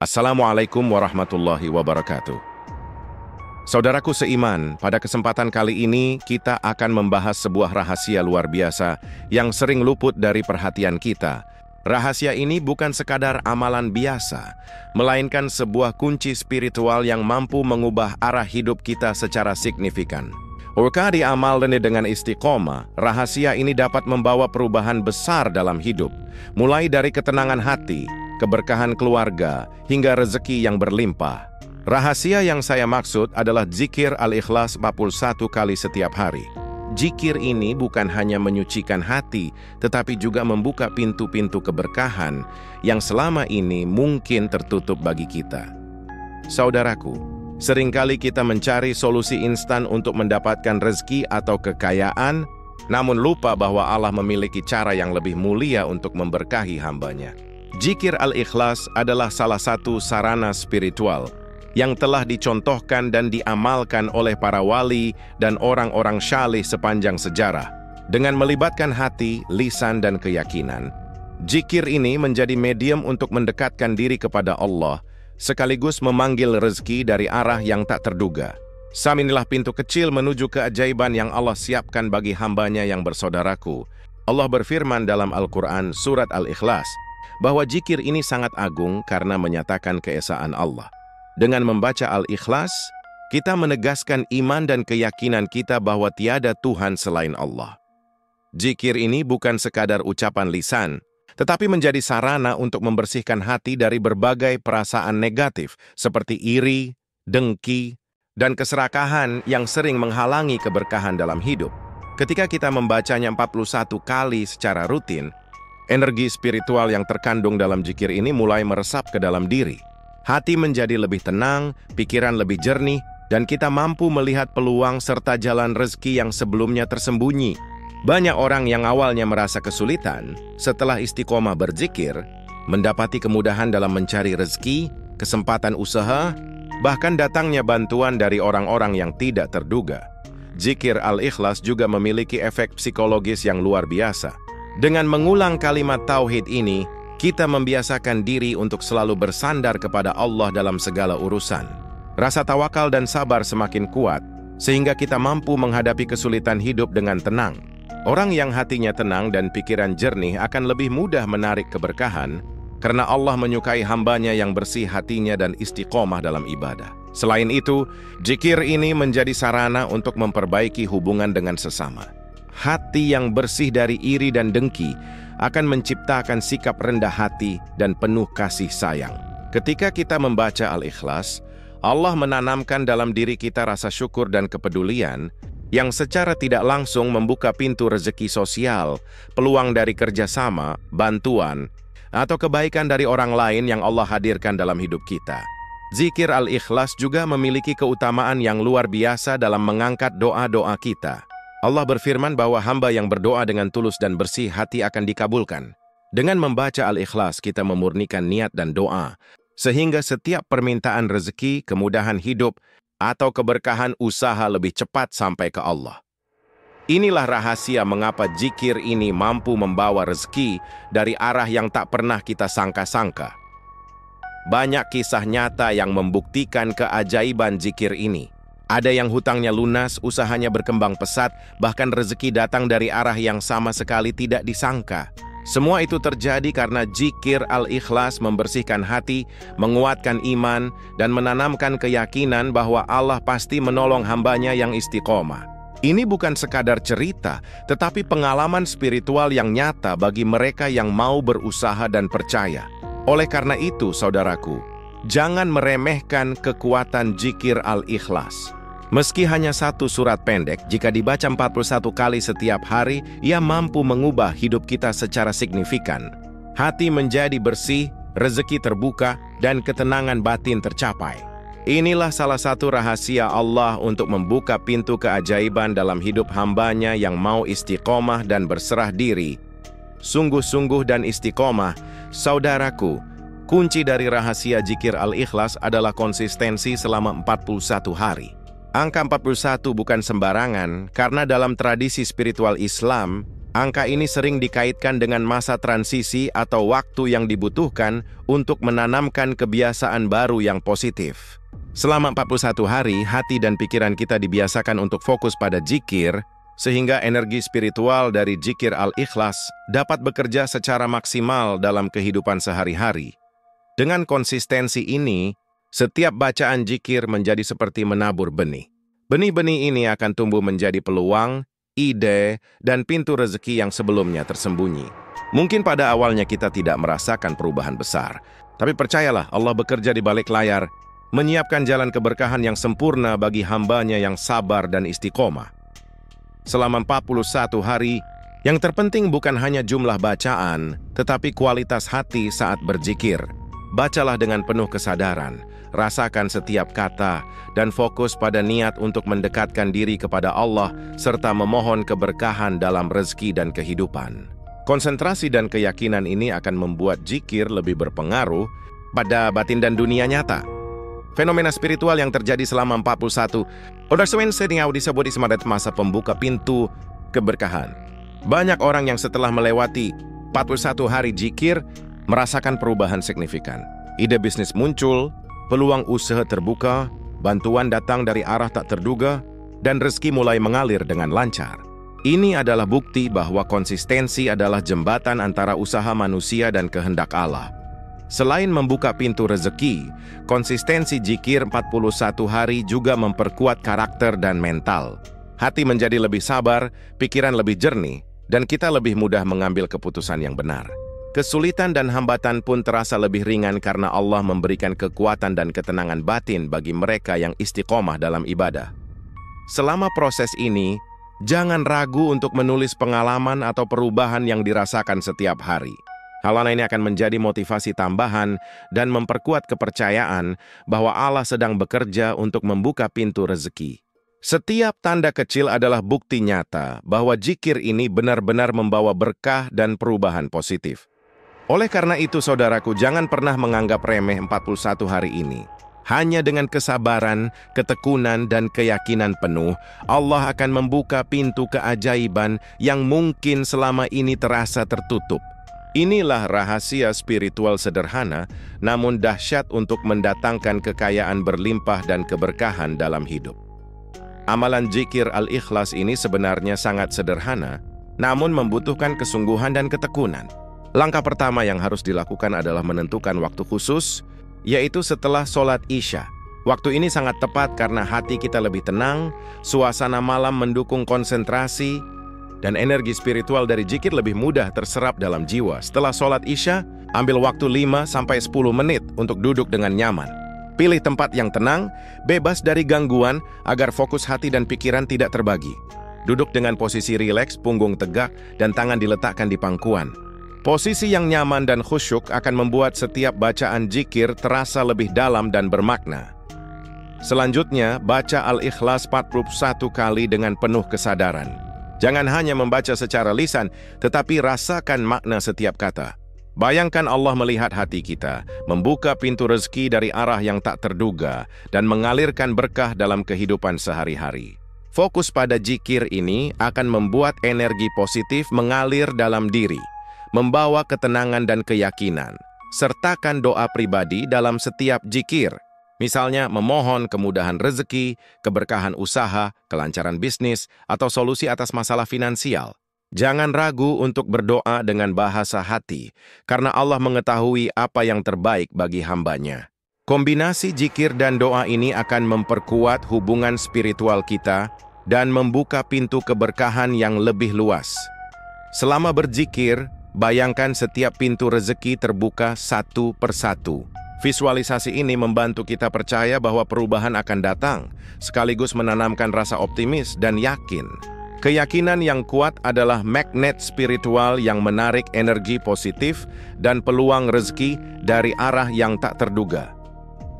Assalamualaikum warahmatullahi wabarakatuh. Saudaraku seiman, pada kesempatan kali ini kita akan membahas sebuah rahasia luar biasa yang sering luput dari perhatian kita. Rahasia ini bukan sekadar amalan biasa, melainkan sebuah kunci spiritual yang mampu mengubah arah hidup kita secara signifikan. Jika diamalkan dengan istiqomah, rahasia ini dapat membawa perubahan besar dalam hidup, mulai dari ketenangan hati, keberkahan keluarga, hingga rezeki yang berlimpah. Rahasia yang saya maksud adalah zikir Al-Ikhlas 41 kali setiap hari. Zikir ini bukan hanya menyucikan hati, tetapi juga membuka pintu-pintu keberkahan yang selama ini mungkin tertutup bagi kita. Saudaraku, seringkali kita mencari solusi instan untuk mendapatkan rezeki atau kekayaan, namun lupa bahwa Allah memiliki cara yang lebih mulia untuk memberkahi hamba-Nya. Zikir Al-Ikhlas adalah salah satu sarana spiritual yang telah dicontohkan dan diamalkan oleh para wali dan orang-orang syalih sepanjang sejarah. Dengan melibatkan hati, lisan, dan keyakinan, zikir ini menjadi medium untuk mendekatkan diri kepada Allah, sekaligus memanggil rezeki dari arah yang tak terduga. Inilah pintu kecil menuju keajaiban yang Allah siapkan bagi hamba-Nya yang bersaudaraku. Allah berfirman dalam Al-Quran surat Al-Ikhlas, bahwa zikir ini sangat agung karena menyatakan keesaan Allah. Dengan membaca Al-Ikhlas, kita menegaskan iman dan keyakinan kita bahwa tiada Tuhan selain Allah. Zikir ini bukan sekadar ucapan lisan, tetapi menjadi sarana untuk membersihkan hati dari berbagai perasaan negatif, seperti iri, dengki, dan keserakahan yang sering menghalangi keberkahan dalam hidup. Ketika kita membacanya 41 kali secara rutin, energi spiritual yang terkandung dalam zikir ini mulai meresap ke dalam diri. Hati menjadi lebih tenang, pikiran lebih jernih, dan kita mampu melihat peluang serta jalan rezeki yang sebelumnya tersembunyi. Banyak orang yang awalnya merasa kesulitan, setelah istiqomah berzikir, mendapati kemudahan dalam mencari rezeki, kesempatan usaha, bahkan datangnya bantuan dari orang-orang yang tidak terduga. Zikir Al-Ikhlas juga memiliki efek psikologis yang luar biasa. Dengan mengulang kalimat tauhid ini, kita membiasakan diri untuk selalu bersandar kepada Allah dalam segala urusan. Rasa tawakal dan sabar semakin kuat, sehingga kita mampu menghadapi kesulitan hidup dengan tenang. Orang yang hatinya tenang dan pikiran jernih akan lebih mudah menarik keberkahan, karena Allah menyukai hamba-Nya yang bersih hatinya dan istiqomah dalam ibadah. Selain itu, zikir ini menjadi sarana untuk memperbaiki hubungan dengan sesama. Hati yang bersih dari iri dan dengki akan menciptakan sikap rendah hati dan penuh kasih sayang. Ketika kita membaca Al-Ikhlas, Allah menanamkan dalam diri kita rasa syukur dan kepedulian yang secara tidak langsung membuka pintu rezeki sosial, peluang dari kerjasama, bantuan, atau kebaikan dari orang lain yang Allah hadirkan dalam hidup kita. Zikir Al-Ikhlas juga memiliki keutamaan yang luar biasa dalam mengangkat doa-doa kita. Allah berfirman bahwa hamba yang berdoa dengan tulus dan bersih hati akan dikabulkan. Dengan membaca Al-Ikhlas, kita memurnikan niat dan doa, sehingga setiap permintaan rezeki, kemudahan hidup, atau keberkahan usaha lebih cepat sampai ke Allah. Inilah rahasia mengapa zikir ini mampu membawa rezeki dari arah yang tak pernah kita sangka-sangka. Banyak kisah nyata yang membuktikan keajaiban zikir ini. Ada yang hutangnya lunas, usahanya berkembang pesat, bahkan rezeki datang dari arah yang sama sekali tidak disangka. Semua itu terjadi karena zikir Al-Ikhlas membersihkan hati, menguatkan iman, dan menanamkan keyakinan bahwa Allah pasti menolong hamba-Nya yang istiqomah. Ini bukan sekadar cerita, tetapi pengalaman spiritual yang nyata bagi mereka yang mau berusaha dan percaya. Oleh karena itu, saudaraku, jangan meremehkan kekuatan zikir Al-Ikhlas. Meski hanya satu surat pendek, jika dibaca 41 kali setiap hari, ia mampu mengubah hidup kita secara signifikan. Hati menjadi bersih, rezeki terbuka, dan ketenangan batin tercapai. Inilah salah satu rahasia Allah untuk membuka pintu keajaiban dalam hidup hamba-Nya yang mau istiqomah dan berserah diri. Sungguh-sungguh dan istiqomah, saudaraku, kunci dari rahasia zikir Al-Ikhlas adalah konsistensi selama 41 hari. Angka 41 bukan sembarangan, karena dalam tradisi spiritual Islam, Angka ini sering dikaitkan dengan masa transisi atau waktu yang dibutuhkan untuk menanamkan kebiasaan baru yang positif. Selama 41 hari, hati dan pikiran kita dibiasakan untuk fokus pada zikir, sehingga energi spiritual dari zikir al-ikhlas dapat bekerja secara maksimal dalam kehidupan sehari-hari. Dengan konsistensi ini, setiap bacaan zikir menjadi seperti menabur benih. Benih-benih ini akan tumbuh menjadi peluang, ide, dan pintu rezeki yang sebelumnya tersembunyi. Mungkin pada awalnya kita tidak merasakan perubahan besar, tapi percayalah Allah bekerja di balik layar, menyiapkan jalan keberkahan yang sempurna bagi hambanya yang sabar dan istiqomah. Selama 41 hari, yang terpenting bukan hanya jumlah bacaan, tetapi kualitas hati saat berzikir. Bacalah dengan penuh kesadaran, rasakan setiap kata, dan fokus pada niat untuk mendekatkan diri kepada Allah serta memohon keberkahan dalam rezeki dan kehidupan. Konsentrasi dan keyakinan ini akan membuat zikir lebih berpengaruh pada batin dan dunia nyata. Fenomena spiritual yang terjadi selama 41 Odarsewen sedingau disebut sebagai masa pembuka pintu keberkahan. Banyak orang yang setelah melewati 41 hari zikir merasakan perubahan signifikan. Ide bisnis muncul, peluang usaha terbuka, bantuan datang dari arah tak terduga, dan rezeki mulai mengalir dengan lancar. Ini adalah bukti bahwa konsistensi adalah jembatan antara usaha manusia dan kehendak Allah. Selain membuka pintu rezeki, konsistensi zikir 41 hari juga memperkuat karakter dan mental. Hati menjadi lebih sabar, pikiran lebih jernih, dan kita lebih mudah mengambil keputusan yang benar. Kesulitan dan hambatan pun terasa lebih ringan karena Allah memberikan kekuatan dan ketenangan batin bagi mereka yang istiqomah dalam ibadah. Selama proses ini, jangan ragu untuk menulis pengalaman atau perubahan yang dirasakan setiap hari. Hal ini akan menjadi motivasi tambahan dan memperkuat kepercayaan bahwa Allah sedang bekerja untuk membuka pintu rezeki. Setiap tanda kecil adalah bukti nyata bahwa zikir ini benar-benar membawa berkah dan perubahan positif. Oleh karena itu, saudaraku, jangan pernah menganggap remeh 41 hari ini. Hanya dengan kesabaran, ketekunan, dan keyakinan penuh, Allah akan membuka pintu keajaiban yang mungkin selama ini terasa tertutup. Inilah rahasia spiritual sederhana, namun dahsyat untuk mendatangkan kekayaan berlimpah dan keberkahan dalam hidup. Amalan zikir al-ikhlas ini sebenarnya sangat sederhana, namun membutuhkan kesungguhan dan ketekunan. Langkah pertama yang harus dilakukan adalah menentukan waktu khusus, yaitu setelah sholat Isya. Waktu ini sangat tepat karena hati kita lebih tenang, suasana malam mendukung konsentrasi, dan energi spiritual dari zikir lebih mudah terserap dalam jiwa. Setelah sholat Isya, ambil waktu 5-10 menit untuk duduk dengan nyaman. Pilih tempat yang tenang, bebas dari gangguan, agar fokus hati dan pikiran tidak terbagi. Duduk dengan posisi rileks, punggung tegak, dan tangan diletakkan di pangkuan. Posisi yang nyaman dan khusyuk akan membuat setiap bacaan zikir terasa lebih dalam dan bermakna. Selanjutnya, baca Al-Ikhlas 41 kali dengan penuh kesadaran. Jangan hanya membaca secara lisan, tetapi rasakan makna setiap kata. Bayangkan Allah melihat hati kita, membuka pintu rezeki dari arah yang tak terduga, dan mengalirkan berkah dalam kehidupan sehari-hari. Fokus pada zikir ini akan membuat energi positif mengalir dalam diri, membawa ketenangan dan keyakinan. Sertakan doa pribadi dalam setiap zikir. Misalnya memohon kemudahan rezeki, keberkahan usaha, kelancaran bisnis, atau solusi atas masalah finansial. Jangan ragu untuk berdoa dengan bahasa hati, karena Allah mengetahui apa yang terbaik bagi hambanya. Kombinasi zikir dan doa ini akan memperkuat hubungan spiritual kita dan membuka pintu keberkahan yang lebih luas. Selama berzikir, bayangkan setiap pintu rezeki terbuka satu persatu. Visualisasi ini membantu kita percaya bahwa perubahan akan datang, sekaligus menanamkan rasa optimis dan yakin. Keyakinan yang kuat adalah magnet spiritual yang menarik energi positif dan peluang rezeki dari arah yang tak terduga.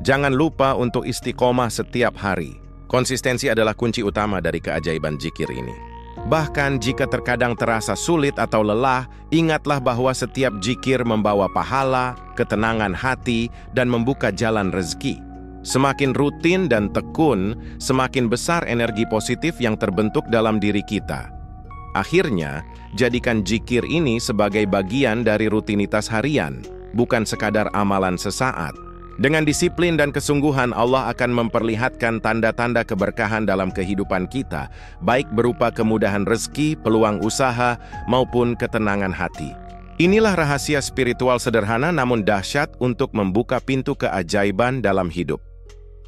Jangan lupa untuk istiqomah setiap hari. Konsistensi adalah kunci utama dari keajaiban zikir ini. Bahkan jika terkadang terasa sulit atau lelah, ingatlah bahwa setiap zikir membawa pahala, ketenangan hati, dan membuka jalan rezeki. Semakin rutin dan tekun, semakin besar energi positif yang terbentuk dalam diri kita. Akhirnya, jadikan zikir ini sebagai bagian dari rutinitas harian, bukan sekadar amalan sesaat. Dengan disiplin dan kesungguhan, Allah akan memperlihatkan tanda-tanda keberkahan dalam kehidupan kita, baik berupa kemudahan rezeki, peluang usaha, maupun ketenangan hati. Inilah rahasia spiritual sederhana namun dahsyat untuk membuka pintu keajaiban dalam hidup.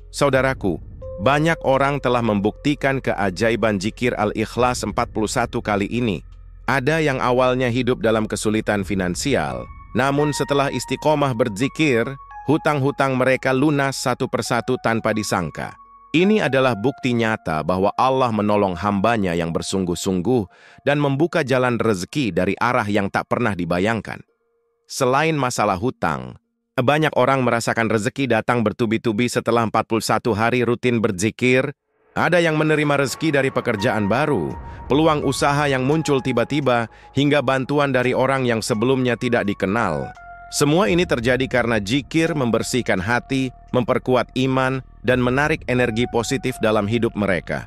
Saudaraku, banyak orang telah membuktikan keajaiban zikir Al-Ikhlas 41 kali ini. Ada yang awalnya hidup dalam kesulitan finansial, namun setelah istiqomah berzikir, hutang-hutang mereka lunas satu persatu tanpa disangka. Ini adalah bukti nyata bahwa Allah menolong hambanya yang bersungguh-sungguh dan membuka jalan rezeki dari arah yang tak pernah dibayangkan. Selain masalah hutang, banyak orang merasakan rezeki datang bertubi-tubi setelah 41 hari rutin berzikir. Ada yang menerima rezeki dari pekerjaan baru, peluang usaha yang muncul tiba-tiba, hingga bantuan dari orang yang sebelumnya tidak dikenal. Semua ini terjadi karena zikir membersihkan hati, memperkuat iman, dan menarik energi positif dalam hidup mereka.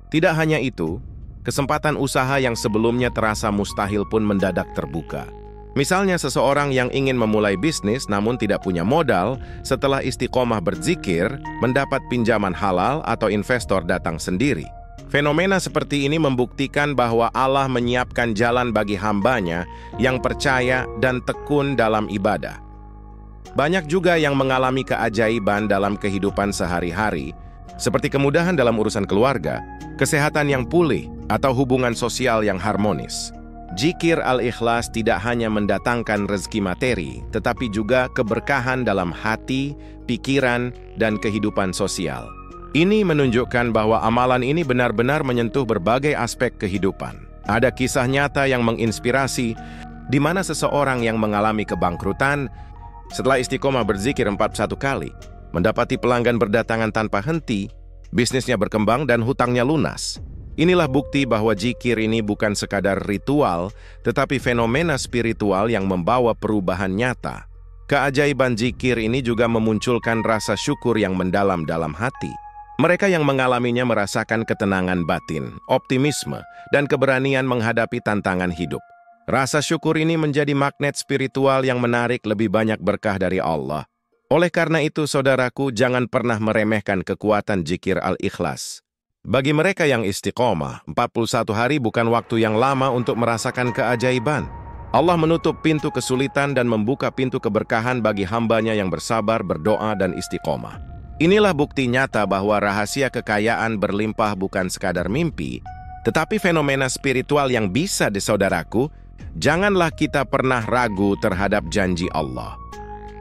Tidak hanya itu, kesempatan usaha yang sebelumnya terasa mustahil pun mendadak terbuka. Misalnya seseorang yang ingin memulai bisnis namun tidak punya modal, setelah istiqomah berzikir, mendapat pinjaman halal atau investor datang sendiri. Fenomena seperti ini membuktikan bahwa Allah menyiapkan jalan bagi hambanya yang percaya dan tekun dalam ibadah. Banyak juga yang mengalami keajaiban dalam kehidupan sehari-hari, seperti kemudahan dalam urusan keluarga, kesehatan yang pulih, atau hubungan sosial yang harmonis. Zikir Al-Ikhlas tidak hanya mendatangkan rezeki materi, tetapi juga keberkahan dalam hati, pikiran, dan kehidupan sosial. Ini menunjukkan bahwa amalan ini benar-benar menyentuh berbagai aspek kehidupan. Ada kisah nyata yang menginspirasi, di mana seseorang yang mengalami kebangkrutan, setelah istiqomah berzikir 41 kali, mendapati pelanggan berdatangan tanpa henti, bisnisnya berkembang dan hutangnya lunas. Inilah bukti bahwa zikir ini bukan sekadar ritual, tetapi fenomena spiritual yang membawa perubahan nyata. Keajaiban zikir ini juga memunculkan rasa syukur yang mendalam dalam hati. Mereka yang mengalaminya merasakan ketenangan batin, optimisme, dan keberanian menghadapi tantangan hidup. Rasa syukur ini menjadi magnet spiritual yang menarik lebih banyak berkah dari Allah. Oleh karena itu, saudaraku, jangan pernah meremehkan kekuatan zikir Al-Ikhlas. Bagi mereka yang istiqomah, 41 hari bukan waktu yang lama untuk merasakan keajaiban. Allah menutup pintu kesulitan dan membuka pintu keberkahan bagi hambanya yang bersabar, berdoa, dan istiqomah. Inilah bukti nyata bahwa rahasia kekayaan berlimpah bukan sekadar mimpi, tetapi fenomena spiritual yang bisa disaudaraku. Janganlah kita pernah ragu terhadap janji Allah.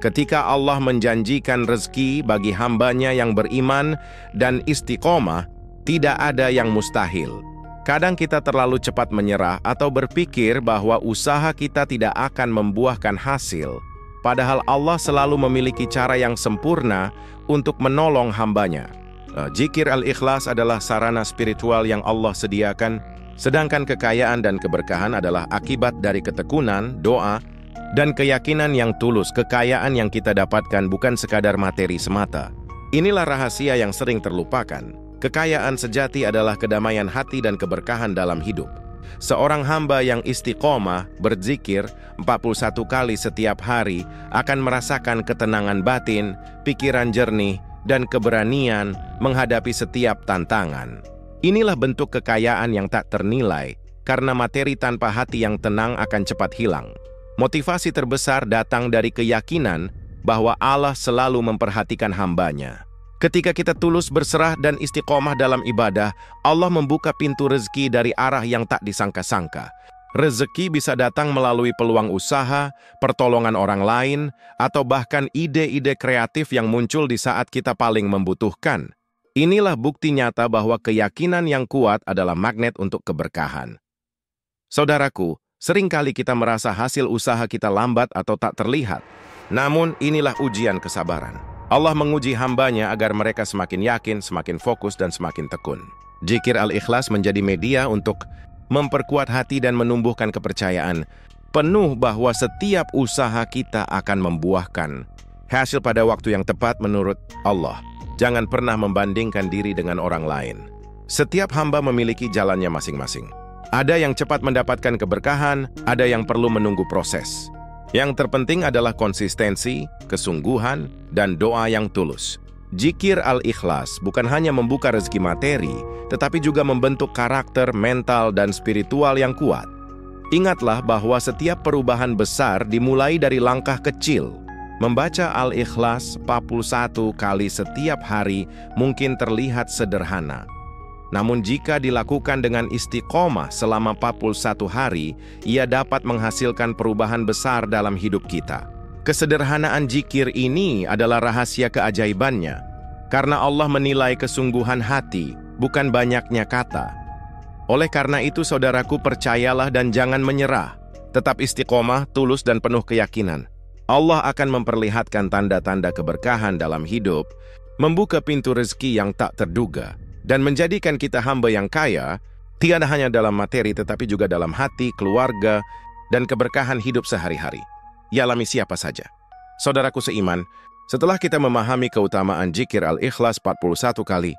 Ketika Allah menjanjikan rezeki bagi hambanya yang beriman dan istiqomah, tidak ada yang mustahil. Kadang kita terlalu cepat menyerah atau berpikir bahwa usaha kita tidak akan membuahkan hasil. Padahal Allah selalu memiliki cara yang sempurna untuk menolong hambanya. Zikir Al-Ikhlas adalah sarana spiritual yang Allah sediakan, sedangkan kekayaan dan keberkahan adalah akibat dari ketekunan, doa, dan keyakinan yang tulus. Kekayaan yang kita dapatkan bukan sekadar materi semata. Inilah rahasia yang sering terlupakan. Kekayaan sejati adalah kedamaian hati dan keberkahan dalam hidup. Seorang hamba yang istiqomah berzikir 41 kali setiap hari akan merasakan ketenangan batin, pikiran jernih, dan keberanian menghadapi setiap tantangan. Inilah bentuk kekayaan yang tak ternilai, karena materi tanpa hati yang tenang akan cepat hilang. Motivasi terbesar datang dari keyakinan bahwa Allah selalu memperhatikan hambanya. Ketika kita tulus berserah dan istiqomah dalam ibadah, Allah membuka pintu rezeki dari arah yang tak disangka-sangka. Rezeki bisa datang melalui peluang usaha, pertolongan orang lain, atau bahkan ide-ide kreatif yang muncul di saat kita paling membutuhkan. Inilah bukti nyata bahwa keyakinan yang kuat adalah magnet untuk keberkahan. Saudaraku, seringkali kita merasa hasil usaha kita lambat atau tak terlihat. Namun, inilah ujian kesabaran. Allah menguji hambanya agar mereka semakin yakin, semakin fokus, dan semakin tekun. Zikir Al-Ikhlas menjadi media untuk memperkuat hati dan menumbuhkan kepercayaan penuh bahwa setiap usaha kita akan membuahkan hasil pada waktu yang tepat menurut Allah. Jangan pernah membandingkan diri dengan orang lain. Setiap hamba memiliki jalannya masing-masing. Ada yang cepat mendapatkan keberkahan, ada yang perlu menunggu proses. Yang terpenting adalah konsistensi, kesungguhan, dan doa yang tulus. Zikir al-ikhlas bukan hanya membuka rezeki materi, tetapi juga membentuk karakter, mental, dan spiritual yang kuat. Ingatlah bahwa setiap perubahan besar dimulai dari langkah kecil. Membaca Al-Ikhlas 41 kali setiap hari mungkin terlihat sederhana. Namun jika dilakukan dengan istiqomah selama 41 hari, ia dapat menghasilkan perubahan besar dalam hidup kita. Kesederhanaan zikir ini adalah rahasia keajaibannya, karena Allah menilai kesungguhan hati, bukan banyaknya kata. Oleh karena itu, saudaraku, percayalah dan jangan menyerah. Tetap istiqomah, tulus, dan penuh keyakinan. Allah akan memperlihatkan tanda-tanda keberkahan dalam hidup, membuka pintu rezeki yang tak terduga, dan menjadikan kita hamba yang kaya, tidak hanya dalam materi tetapi juga dalam hati, keluarga, dan keberkahan hidup sehari-hari. Alami siapa saja. Saudaraku seiman, setelah kita memahami keutamaan zikir al-ikhlas 41 kali,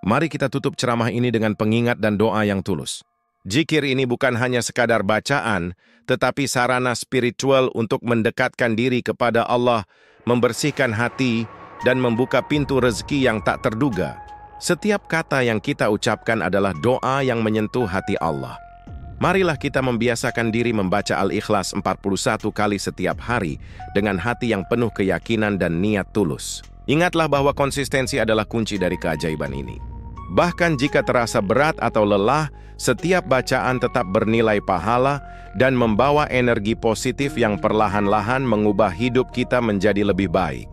mari kita tutup ceramah ini dengan pengingat dan doa yang tulus. Zikir ini bukan hanya sekadar bacaan, tetapi sarana spiritual untuk mendekatkan diri kepada Allah, membersihkan hati, dan membuka pintu rezeki yang tak terduga. Setiap kata yang kita ucapkan adalah doa yang menyentuh hati Allah. Marilah kita membiasakan diri membaca Al-Ikhlas 41 kali setiap hari dengan hati yang penuh keyakinan dan niat tulus. Ingatlah bahwa konsistensi adalah kunci dari keajaiban ini. Bahkan jika terasa berat atau lelah, setiap bacaan tetap bernilai pahala dan membawa energi positif yang perlahan-lahan mengubah hidup kita menjadi lebih baik.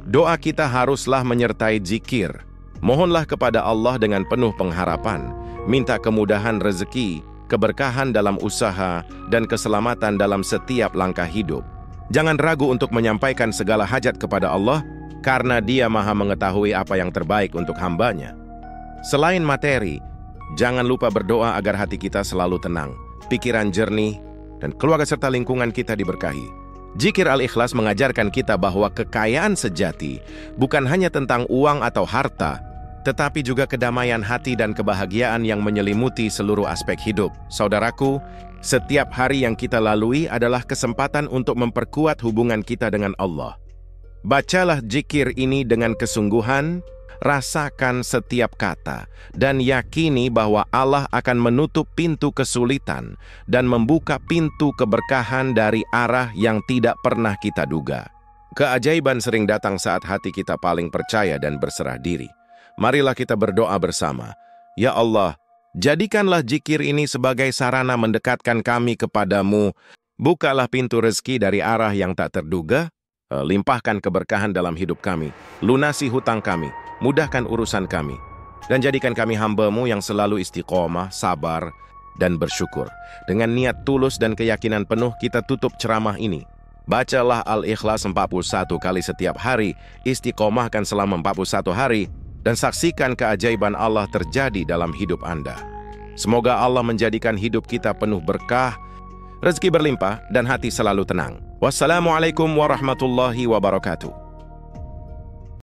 Doa kita haruslah menyertai zikir. Mohonlah kepada Allah dengan penuh pengharapan, minta kemudahan rezeki, keberkahan dalam usaha, dan keselamatan dalam setiap langkah hidup. Jangan ragu untuk menyampaikan segala hajat kepada Allah, karena Dia Maha mengetahui apa yang terbaik untuk hambanya. Selain materi, jangan lupa berdoa agar hati kita selalu tenang, pikiran jernih, dan keluarga serta lingkungan kita diberkahi. Zikir al-ikhlas mengajarkan kita bahwa kekayaan sejati bukan hanya tentang uang atau harta, tetapi juga kedamaian hati dan kebahagiaan yang menyelimuti seluruh aspek hidup. Saudaraku, setiap hari yang kita lalui adalah kesempatan untuk memperkuat hubungan kita dengan Allah. Bacalah zikir ini dengan kesungguhan, rasakan setiap kata, dan yakini bahwa Allah akan menutup pintu kesulitan dan membuka pintu keberkahan dari arah yang tidak pernah kita duga. Keajaiban sering datang saat hati kita paling percaya dan berserah diri. Marilah kita berdoa bersama. Ya Allah, jadikanlah zikir ini sebagai sarana mendekatkan kami kepadamu. Bukalah pintu rezeki dari arah yang tak terduga. Limpahkan keberkahan dalam hidup kami. Lunasi hutang kami. Mudahkan urusan kami. Dan jadikan kami hamba-Mu yang selalu istiqomah, sabar, dan bersyukur. Dengan niat tulus dan keyakinan penuh kita tutup ceramah ini. Bacalah Al-Ikhlas 41 kali setiap hari. Istiqomahkan selama 41 hari. Dan saksikan keajaiban Allah terjadi dalam hidup Anda. Semoga Allah menjadikan hidup kita penuh berkah, rezeki berlimpah, dan hati selalu tenang. Wassalamualaikum warahmatullahi wabarakatuh.